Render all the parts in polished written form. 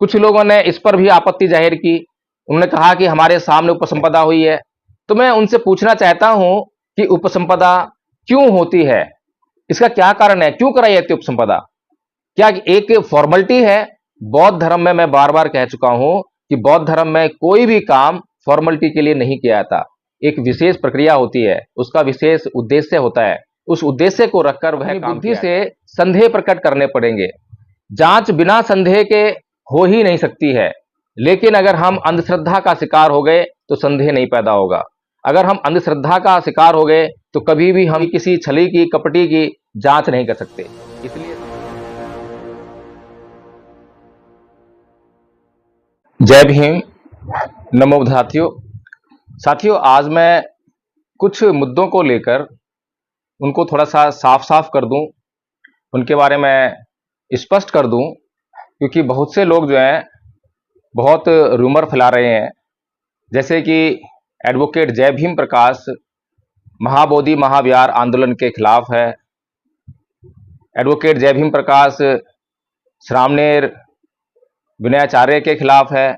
कुछ लोगों ने इस पर भी आपत्ति जाहिर की। उन्होंने कहा कि हमारे सामने उपसंपदा हुई है। तो मैं उनसे पूछना चाहता हूं कि उपसंपदा क्यों होती है, इसका क्या कारण है, क्यों कराई जाती है उपसंपदा? क्या एक फॉर्मेलिटी है? बौद्ध धर्म में मैं बार बार कह चुका हूं कि बौद्ध धर्म में कोई भी काम फॉर्मेलिटी के लिए नहीं किया जाता। एक विशेष प्रक्रिया होती है, उसका विशेष उद्देश्य होता है। उस उद्देश्य को रखकर वह काम बुद्धि से संदेह प्रकट करने पड़ेंगे। जांच बिना संदेह के हो ही नहीं सकती है। लेकिन अगर हम अंधश्रद्धा का शिकार हो गए तो संदेह नहीं पैदा होगा। अगर हम अंधश्रद्धा का शिकार हो गए तो कभी भी हम किसी छली की, कपटी की जांच नहीं कर सकते। इसलिए जय भीम, नमो साथियों। साथियों, आज मैं कुछ मुद्दों को लेकर उनको थोड़ा सा साफ साफ कर दूं, उनके बारे में स्पष्ट कर दूं, क्योंकि बहुत से लोग जो हैं बहुत रूमर फैला रहे हैं। जैसे कि एडवोकेट जय भीम प्रकाश महाबोधि महाविहार आंदोलन के खिलाफ है। एडवोकेट जय भीम प्रकाश श्रामणेर विनयाचार्य के खिलाफ है।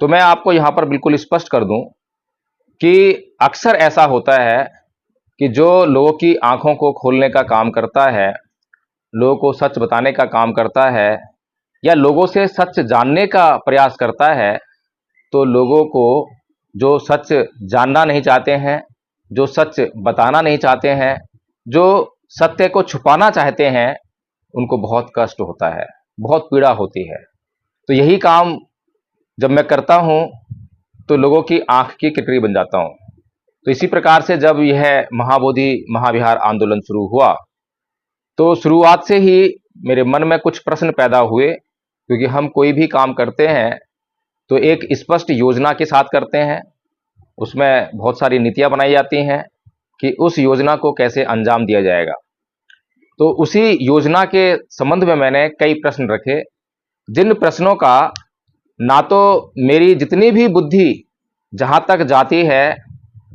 तो मैं आपको यहां पर बिल्कुल स्पष्ट कर दूं कि अक्सर ऐसा होता है कि जो लोगों की आंखों को खोलने का काम करता है, लोगों को सच बताने का काम करता है, या लोगों से सच जानने का प्रयास करता है, तो लोगों को जो सच जानना नहीं चाहते हैं, जो सच बताना नहीं चाहते हैं, जो सत्य को छुपाना चाहते हैं, उनको बहुत कष्ट होता है, बहुत पीड़ा होती है। तो यही काम जब मैं करता हूं तो लोगों की आंख की किटरी बन जाता हूं। तो इसी प्रकार से जब यह महाबोधि महाविहार आंदोलन शुरू हुआ तो शुरुआत से ही मेरे मन में कुछ प्रश्न पैदा हुए, क्योंकि हम कोई भी काम करते हैं तो एक स्पष्ट योजना के साथ करते हैं। उसमें बहुत सारी नीतियां बनाई जाती हैं कि उस योजना को कैसे अंजाम दिया जाएगा। तो उसी योजना के संबंध में मैंने कई प्रश्न रखे, जिन प्रश्नों का ना तो मेरी जितनी भी बुद्धि जहां तक जाती है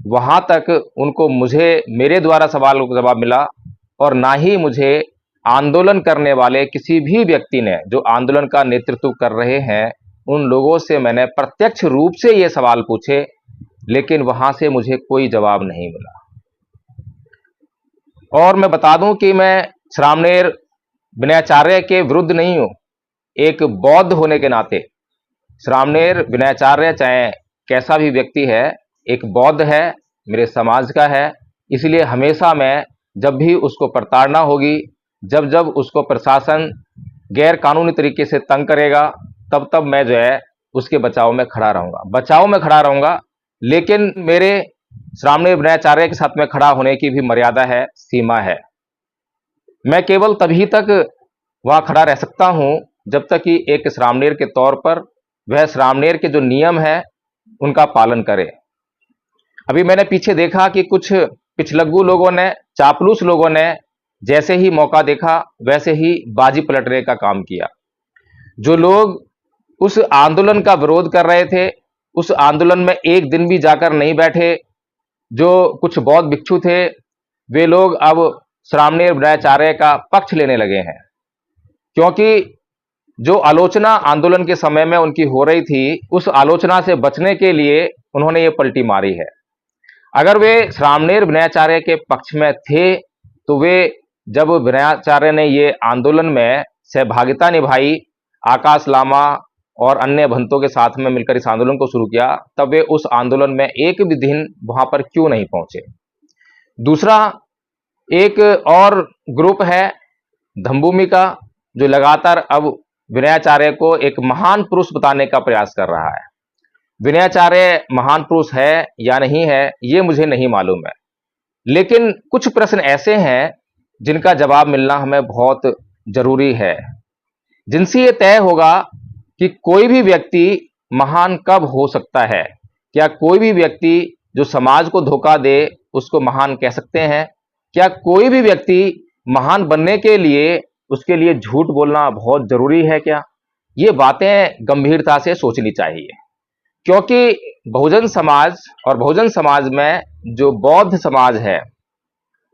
वहां तक उनको मुझे मेरे द्वारा सवालों का जवाब मिला, और ना ही मुझे आंदोलन करने वाले किसी भी व्यक्ति ने, जो आंदोलन का नेतृत्व कर रहे हैं, उन लोगों से मैंने प्रत्यक्ष रूप से ये सवाल पूछे, लेकिन वहां से मुझे कोई जवाब नहीं मिला। और मैं बता दूं कि मैं श्रामणेर विनयाचार्य के विरुद्ध नहीं हूं। एक बौद्ध होने के नाते श्रामणेर विनयाचार्य चाहे कैसा भी व्यक्ति है, एक बौद्ध है, मेरे समाज का है। इसलिए हमेशा मैं जब भी उसको प्रताड़ना होगी, जब जब उसको प्रशासन गैर कानूनी तरीके से तंग करेगा, तब तब मैं जो है उसके बचाव में खड़ा रहूंगा। लेकिन मेरे श्रामणेर विनयाचार्य के साथ में खड़ा होने की भी मर्यादा है, सीमा है। मैं केवल तभी तक वहां खड़ा रह सकता हूं जब तक कि एक श्रामणेर के तौर पर वह श्रामणेर के जो नियम है उनका पालन करे। अभी मैंने पीछे देखा कि कुछ पिछलग्गू लोगों ने, चापलूस लोगों ने जैसे ही मौका देखा वैसे ही बाजी पलटने का काम किया। जो लोग उस आंदोलन का विरोध कर रहे थे, उस आंदोलन में एक दिन भी जाकर नहीं बैठे, जो कुछ बौद्ध भिक्षु थे, वे लोग अब श्रामणेर विनयाचार्य का पक्ष लेने लगे हैं। क्योंकि जो आलोचना आंदोलन के समय में उनकी हो रही थी, उस आलोचना से बचने के लिए उन्होंने ये पलटी मारी है। अगर वे श्रामणेर विनयाचार्य के पक्ष में थे तो वे, जब विनयाचार्य ने ये आंदोलन में सहभागिता निभाई, आकाश लामा और अन्य भंतों के साथ में मिलकर इस आंदोलन को शुरू किया, तब वे उस आंदोलन में एक भी दिन वहां पर क्यों नहीं पहुंचे? दूसरा, एक और ग्रुप है धम्मभूमि का, जो लगातार अब विनयाचार्य को एक महान पुरुष बताने का प्रयास कर रहा है। विनयाचार्य महान पुरुष है या नहीं है ये मुझे नहीं मालूम है, लेकिन कुछ प्रश्न ऐसे हैं जिनका जवाब मिलना हमें बहुत जरूरी है, जिनसे ये तय होगा कि कोई भी व्यक्ति महान कब हो सकता है। क्या कोई भी व्यक्ति जो समाज को धोखा दे उसको महान कह सकते हैं? क्या कोई भी व्यक्ति महान बनने के लिए उसके लिए झूठ बोलना बहुत जरूरी है क्या? ये बातें गंभीरता से सोचनी चाहिए, क्योंकि बहुजन समाज और बहुजन समाज में जो बौद्ध समाज है,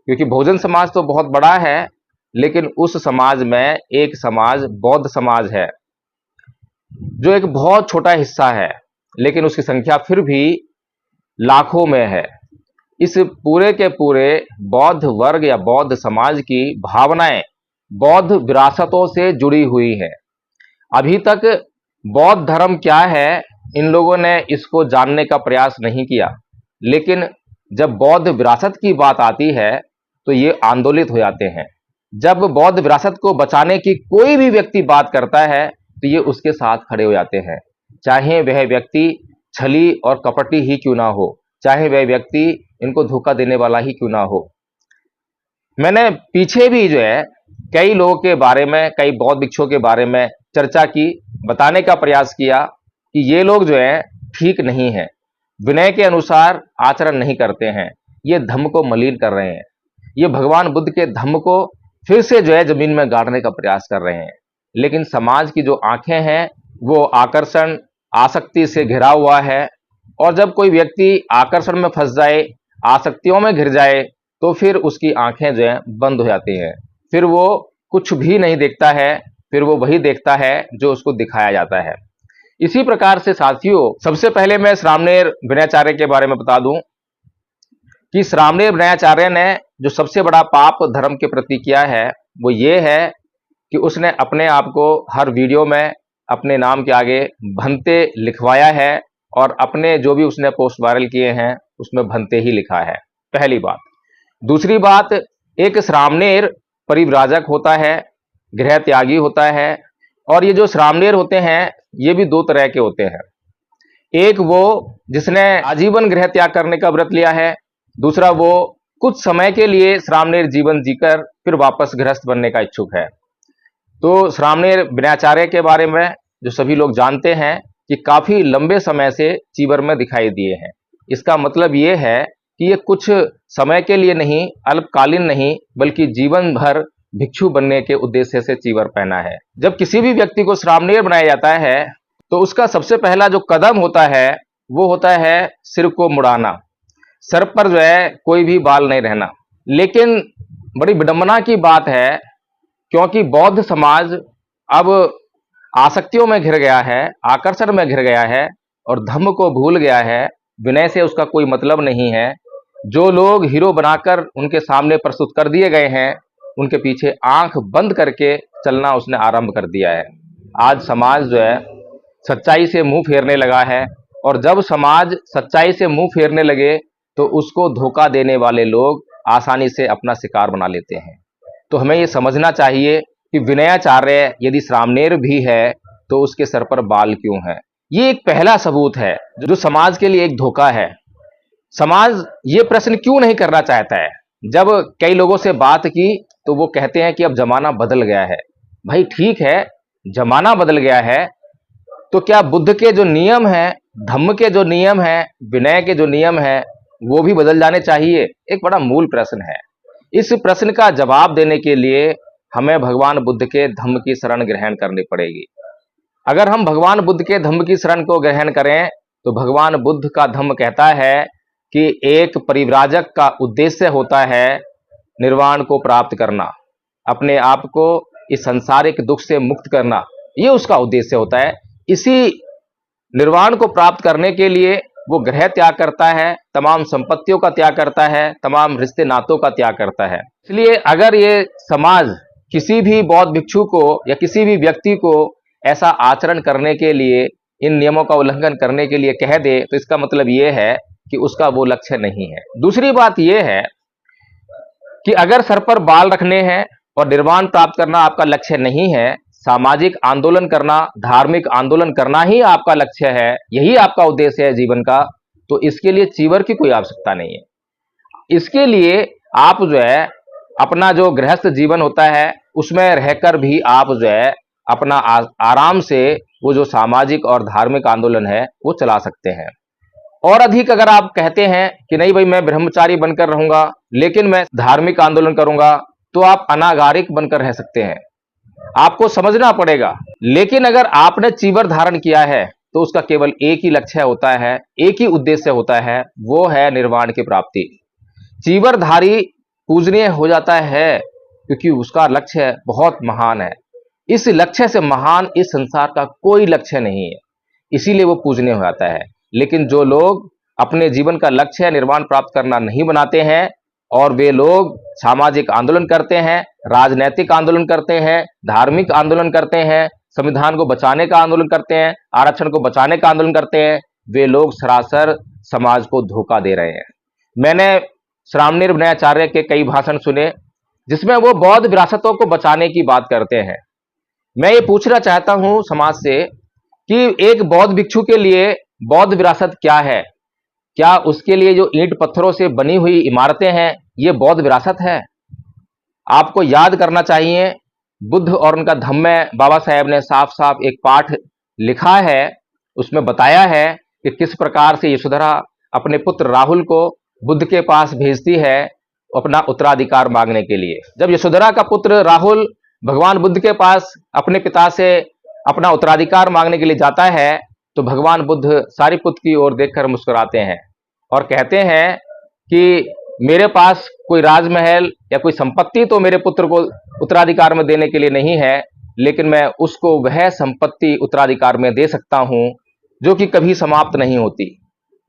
क्योंकि बहुजन समाज तो बहुत बड़ा है, लेकिन उस समाज में एक समाज बौद्ध समाज है। जो एक बहुत छोटा हिस्सा है, लेकिन उसकी संख्या फिर भी लाखों में है। इस पूरे के पूरे बौद्ध वर्ग या बौद्ध समाज की भावनाएं बौद्ध विरासतों से जुड़ी हुई है। अभी तक बौद्ध धर्म क्या है, इन लोगों ने इसको जानने का प्रयास नहीं किया, लेकिन जब बौद्ध विरासत की बात आती है तो ये आंदोलित हो जाते हैं। जब बौद्ध विरासत को बचाने की कोई भी व्यक्ति बात करता है तो ये उसके साथ खड़े हो जाते हैं, चाहे वह व्यक्ति छली और कपटी ही क्यों ना हो, चाहे वह व्यक्ति इनको धोखा देने वाला ही क्यों ना हो। मैंने पीछे भी जो है कई लोगों के बारे में, कई बौद्ध भिक्षुओं के बारे में चर्चा की, बताने का प्रयास किया कि ये लोग जो है ठीक नहीं है, विनय के अनुसार आचरण नहीं करते हैं, ये धम्म को मलिन कर रहे हैं, ये भगवान बुद्ध के धम्म को फिर से जो है जमीन में गाड़ने का प्रयास कर रहे हैं। लेकिन समाज की जो आंखें हैं वो आकर्षण, आसक्ति से घिरा हुआ है, और जब कोई व्यक्ति आकर्षण में फंस जाए, आसक्तियों में घिर जाए, तो फिर उसकी आंखें जो है बंद हो जाती हैं, फिर वो कुछ भी नहीं देखता है, फिर वो वही देखता है जो उसको दिखाया जाता है। इसी प्रकार से साथियों, सबसे पहले मैं श्रामणेर विनयाचार्य के बारे में बता दूं कि श्रामणेर विनयाचार्य ने जो सबसे बड़ा पाप धर्म के प्रति किया है वो ये है कि उसने अपने आप को हर वीडियो में अपने नाम के आगे भंते लिखवाया है, और अपने जो भी उसने पोस्ट वायरल किए हैं उसमें भंते ही लिखा है, पहली बात। दूसरी बात, एक श्रामणेर परिव्राजक होता है, गृह त्यागी होता है, और ये जो श्रामणेर होते हैं ये भी दो तरह के होते हैं। एक वो जिसने आजीवन गृह त्याग करने का व्रत लिया है, दूसरा वो कुछ समय के लिए श्रामणेर जीवन जीकर फिर वापस गृहस्थ बनने का इच्छुक है। तो श्रामणेर विनयाचार्य के बारे में जो सभी लोग जानते हैं कि काफी लंबे समय से चीवर में दिखाई दिए हैं। इसका मतलब ये है कि ये कुछ समय के लिए नहीं, अल्पकालीन नहीं, बल्कि जीवन भर भिक्षु बनने के उद्देश्य से चीवर पहना है। जब किसी भी व्यक्ति को श्रामणेर बनाया जाता है तो उसका सबसे पहला जो कदम होता है वो होता है सिर को मुड़ाना, सर पर जो है कोई भी बाल नहीं रहना। लेकिन बड़ी विडंबना की बात है, क्योंकि बौद्ध समाज अब आसक्तियों में घिर गया है, आकर्षण में घिर गया है, और धम्म को भूल गया है, विनय से उसका कोई मतलब नहीं है। जो लोग हीरो बनाकर उनके सामने प्रस्तुत कर दिए गए हैं, उनके पीछे आंख बंद करके चलना उसने आरंभ कर दिया है। आज समाज जो है सच्चाई से मुंह फेरने लगा है, और जब समाज सच्चाई से मुंह फेरने लगे तो उसको धोखा देने वाले लोग आसानी से अपना शिकार बना लेते हैं। तो हमें ये समझना चाहिए कि विनयाचार्य यदि श्रामणेर भी है तो उसके सर पर बाल क्यों है। ये एक पहला सबूत है जो समाज के लिए एक धोखा है। समाज ये प्रश्न क्यों नहीं करना चाहता है। जब कई लोगों से बात की तो वो कहते हैं कि अब जमाना बदल गया है। भाई ठीक है, जमाना बदल गया है, तो क्या बुद्ध के जो नियम हैं, धम्म के जो नियम हैं, विनय के जो नियम हैं, वो भी बदल जाने चाहिए? एक बड़ा मूल प्रश्न है। इस प्रश्न का जवाब देने के लिए हमें भगवान बुद्ध के धम्म की शरण ग्रहण करनी पड़ेगी। अगर हम भगवान बुद्ध के धम्म की शरण को ग्रहण करें तो भगवान बुद्ध का धम्म कहता है कि एक परिव्राजक का उद्देश्य होता है निर्वाण को प्राप्त करना, अपने आप को इस सांसारिक दुख से मुक्त करना, ये उसका उद्देश्य होता है। इसी निर्वाण को प्राप्त करने के लिए वो गृह त्याग करता है, तमाम संपत्तियों का त्याग करता है, तमाम रिश्ते नातों का त्याग करता है। इसलिए अगर ये समाज किसी भी बौद्ध भिक्षु को या किसी भी व्यक्ति को ऐसा आचरण करने के लिए, इन नियमों का उल्लंघन करने के लिए कह दे, तो इसका मतलब ये है कि उसका वो लक्ष्य नहीं है। दूसरी बात यह है कि अगर सर पर बाल रखने हैं और निर्वाण प्राप्त करना आपका लक्ष्य नहीं है, सामाजिक आंदोलन करना, धार्मिक आंदोलन करना ही आपका लक्ष्य है, यही आपका उद्देश्य है जीवन का, तो इसके लिए चीवर की कोई आवश्यकता नहीं है। इसके लिए आप जो है अपना जो गृहस्थ जीवन होता है उसमें रहकर भी आप जो है अपना आराम से वो जो सामाजिक और धार्मिक आंदोलन है वो चला सकते हैं। और अधिक अगर आप कहते हैं कि नहीं भाई मैं ब्रह्मचारी बनकर रहूंगा लेकिन मैं धार्मिक आंदोलन करूंगा, तो आप अनागारिक बनकर रह सकते हैं। आपको समझना पड़ेगा। लेकिन अगर आपने चीवर धारण किया है तो उसका केवल एक ही लक्ष्य होता है, एक ही उद्देश्य होता है, वो है निर्वाण की प्राप्ति। चीवरधारी पूजनीय हो जाता है क्योंकि उसका लक्ष्य बहुत महान है। इस लक्ष्य से महान इस संसार का कोई लक्ष्य नहीं है, इसीलिए वो पूजनीय हो जाता है। लेकिन जो लोग अपने जीवन का लक्ष्य निर्वाण प्राप्त करना नहीं बनाते हैं और वे लोग सामाजिक आंदोलन करते हैं, राजनैतिक आंदोलन करते हैं, धार्मिक आंदोलन करते हैं, संविधान को बचाने का आंदोलन करते हैं, आरक्षण को बचाने का आंदोलन करते हैं, वे लोग सरासर समाज को धोखा दे रहे हैं। मैंने श्रामणेर विनयाचार्य के कई भाषण सुने जिसमें वो बौद्ध विरासतों को बचाने की बात करते हैं। मैं ये पूछना चाहता हूं समाज से कि एक बौद्ध भिक्षु के लिए बौद्ध विरासत क्या है? क्या उसके लिए जो ईंट पत्थरों से बनी हुई इमारतें हैं ये बौद्ध विरासत है? आपको याद करना चाहिए, बुद्ध और उनका धम्म में बाबा साहेब ने साफ साफ एक पाठ लिखा है, उसमें बताया है कि किस प्रकार से यशोधरा अपने पुत्र राहुल को बुद्ध के पास भेजती है अपना उत्तराधिकार मांगने के लिए। जब यशोधरा का पुत्र राहुल भगवान बुद्ध के पास अपने पिता से अपना उत्तराधिकार मांगने के लिए जाता है तो भगवान बुद्ध सारीपुत्र की ओर देखकर मुस्कुराते हैं और कहते हैं कि मेरे पास कोई राजमहल या कोई संपत्ति तो मेरे पुत्र को उत्तराधिकार में देने के लिए नहीं है, लेकिन मैं उसको वह संपत्ति उत्तराधिकार में दे सकता हूं जो कि कभी समाप्त नहीं होती,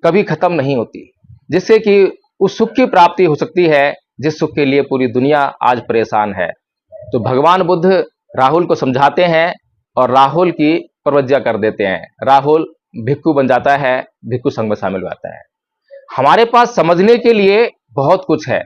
कभी खत्म नहीं होती, जिससे कि उस सुख की प्राप्ति हो सकती है जिस सुख के लिए पूरी दुनिया आज परेशान है। तो भगवान बुद्ध राहुल को समझाते हैं और राहुल की प्रवज्ञा कर देते हैं। राहुल भिक्षु बन जाता है, भिक्षु संघ में शामिल हो जाता है। हमारे पास समझने के लिए बहुत कुछ है,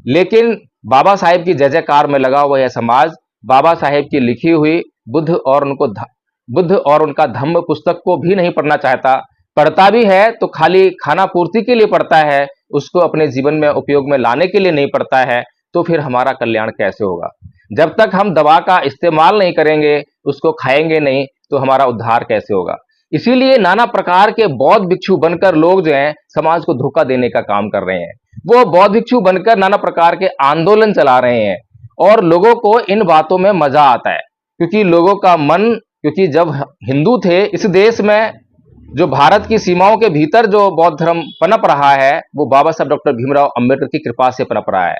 लेकिन बाबा साहेब की जय जयकार में लगा हुआ यह समाज बाबा साहेब की लिखी हुई बुद्ध और उनका धम्म पुस्तक को भी नहीं पढ़ना चाहता। पढ़ता भी है तो खाली खाना पूर्ति के लिए पढ़ता है, उसको अपने जीवन में उपयोग में लाने के लिए नहीं पढ़ता है। तो फिर हमारा कल्याण कैसे होगा? जब तक हम दवा का इस्तेमाल नहीं करेंगे, उसको खाएंगे नहीं, तो हमारा उद्धार कैसे होगा? इसीलिए नाना प्रकार के बौद्ध भिक्षु बनकर लोग जो हैं समाज को धोखा देने का काम कर रहे हैं। वो बौद्ध भिक्षु बनकर नाना प्रकार के आंदोलन चला रहे हैं और लोगों को इन बातों में मजा आता है, क्योंकि लोगों का मन, क्योंकि जब हिंदू थे इस देश में, जो भारत की सीमाओं के भीतर जो बौद्ध धर्म पनप रहा है वो बाबा साहब डॉक्टर भीमराव अंबेडकर की कृपा से पनप रहा है।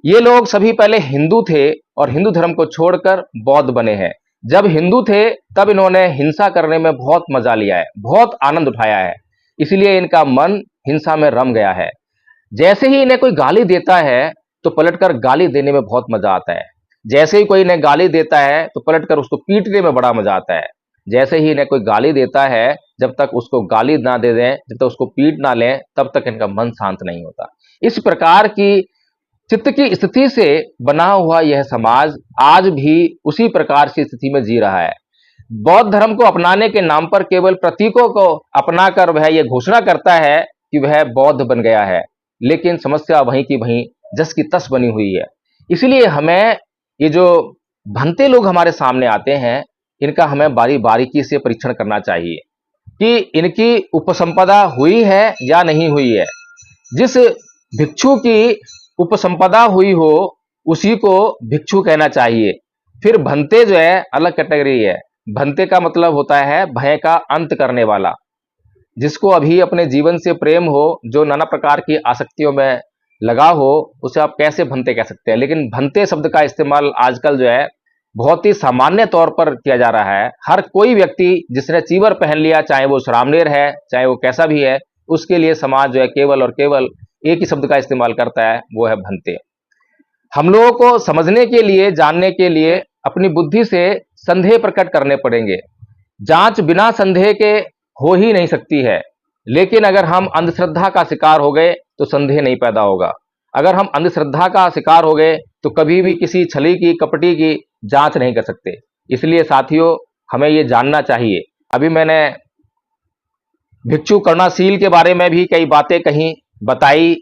ये लोग सभी पहले हिंदू थे और हिंदू धर्म को छोड़कर बौद्ध बने हैं। जब हिंदू थे तब इन्होंने हिंसा करने में बहुत मजा लिया है, बहुत आनंद उठाया है, इसलिए इनका मन हिंसा में रम गया है। जैसे ही इन्हें कोई गाली देता है तो पलटकर गाली देने में बहुत मजा आता है। जैसे ही कोई इन्हें गाली देता है तो पलटकर उसको पीटने में बड़ा मजा आता है। जैसे ही इन्हें कोई गाली देता है, जब तक उसको गाली ना दे दें, जब तक उसको पीट ना लें, तब तक इनका मन शांत नहीं होता। इस प्रकार की चित्त की स्थिति से बना हुआ यह समाज आज भी उसी प्रकार की स्थिति में जी रहा है। बौद्ध धर्म को अपनाने के नाम पर केवल प्रतीकों को अपनाकर वह यह घोषणा करता है कि वह बौद्ध बन गया है, लेकिन समस्या वहीं की वहीं जस की तस बनी हुई है। इसलिए हमें ये जो भंते लोग हमारे सामने आते हैं, इनका हमें बारीकी से परीक्षण करना चाहिए कि इनकी उपसंपदा हुई है या नहीं हुई है। जिस भिक्षु की उपसंपदा हुई हो उसी को भिक्षु कहना चाहिए। फिर भंते जो है अलग कैटेगरी है। भंते का मतलब होता है भय का अंत करने वाला, जिसको अभी अपने जीवन से प्रेम हो, जो नाना प्रकार की आसक्तियों में लगा हो, उसे आप कैसे भंते कह सकते हैं। लेकिन भंते शब्द का इस्तेमाल आजकल जो है बहुत ही सामान्य तौर पर किया जा रहा है। हर कोई व्यक्ति जिसने चीवर पहन लिया, चाहे वो श्रामणेर है चाहे वो कैसा भी है, उसके लिए समाज जो है केवल और केवल एक ही शब्द का इस्तेमाल करता है, वो है भंते। हम लोगों को समझने के लिए, जानने के लिए अपनी बुद्धि से संदेह प्रकट करने पड़ेंगे। जांच बिना संदेह के हो ही नहीं सकती है, लेकिन अगर हम अंधश्रद्धा का शिकार हो गए तो संदेह नहीं पैदा होगा। अगर हम अंधश्रद्धा का शिकार हो गए तो कभी भी किसी छली की, कपटी की जांच नहीं कर सकते। इसलिए साथियों, हमें ये जानना चाहिए। अभी मैंने भिक्षु करुणाशील के बारे में भी कई बातें कही, बताई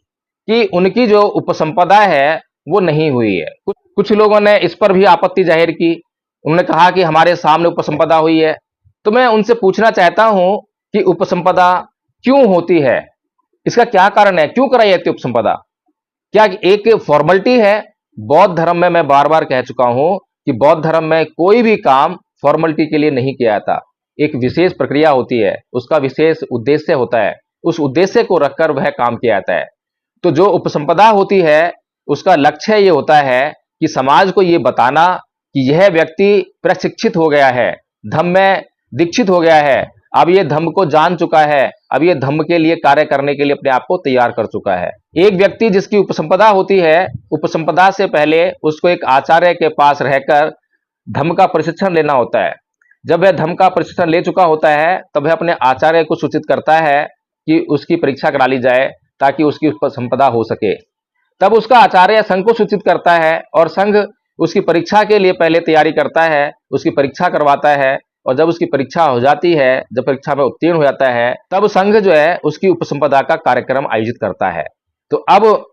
कि उनकी जो उपसंपदा है वो नहीं हुई है। कुछ लोगों ने इस पर भी आपत्ति जाहिर की। उन्होंने कहा कि हमारे सामने उपसंपदा हुई है। तो मैं उनसे पूछना चाहता हूं कि उपसंपदा क्यों होती है, इसका क्या कारण है, क्यों कराई जाती है उपसंपदा? क्या एक फॉर्मेलिटी है? बौद्ध धर्म में मैं बार बार कह चुका हूं कि बौद्ध धर्म में कोई भी काम फॉर्मेलिटी के लिए नहीं किया जाता। एक विशेष प्रक्रिया होती है, उसका विशेष उद्देश्य होता है, उस उद्देश्य को रखकर वह काम किया जाता है। तो जो उपसंपदा होती है उसका लक्ष्य ये होता है कि समाज को ये बताना कि यह व्यक्ति प्रशिक्षित हो गया है, धम्म में दीक्षित हो गया है, अब ये धम्म को जान चुका है, अब ये धम्म के लिए कार्य करने के लिए अपने आप को तैयार कर चुका है। एक व्यक्ति जिसकी उपसंपदा होती है, उपसंपदा से पहले उसको एक आचार्य के पास रहकर धम्म का प्रशिक्षण लेना होता है। जब वह धम्म का प्रशिक्षण ले चुका होता है तब वह अपने आचार्य को सूचित करता है कि उसकी परीक्षा करा ली जाए ताकि उसकी उपसंपदा हो सके। तब उसका आचार्य संघ को सूचित करता है और संघ उसकी परीक्षा के लिए पहले तैयारी करता है, उसकी परीक्षा करवाता है, और जब उसकी परीक्षा हो जाती है, जब परीक्षा में उत्तीर्ण हो जाता है, तब संघ जो है उसकी उपसंपदा का कार्यक्रम आयोजित करता है। तो अब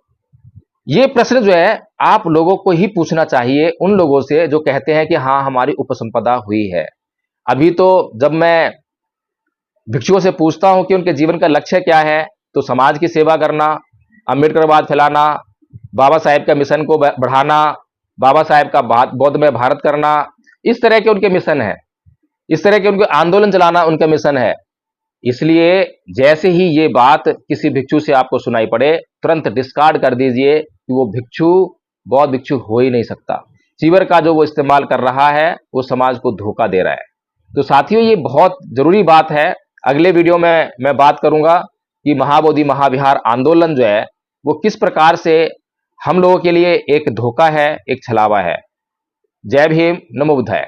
ये प्रश्न जो है आप लोगों को ही पूछना चाहिए उन लोगों से जो कहते हैं कि हाँ हमारी उपसंपदा हुई है। अभी तो जब मैं भिक्षुओं से पूछता हूं कि उनके जीवन का लक्ष्य क्या है, तो समाज की सेवा करना, अम्बेडकरवाद फैलाना, बाबा साहेब का मिशन को बढ़ाना, बाबा साहेब का बौद्धमय भारत करना, इस तरह के उनके मिशन है, इस तरह के उनके आंदोलन चलाना उनका मिशन है। इसलिए जैसे ही ये बात किसी भिक्षु से आपको सुनाई पड़े, तुरंत डिस्कार्ड कर दीजिए कि वो भिक्षु बौद्ध भिक्षु हो ही नहीं सकता। चीवर का जो वो इस्तेमाल कर रहा है वो समाज को धोखा दे रहा है। तो साथियों, ये बहुत जरूरी बात है। अगले वीडियो में मैं बात करूंगा कि महाबोधि महाविहार आंदोलन जो है वो किस प्रकार से हम लोगों के लिए एक धोखा है, एक छलावा है। जय भीम, नमो बुद्धाय।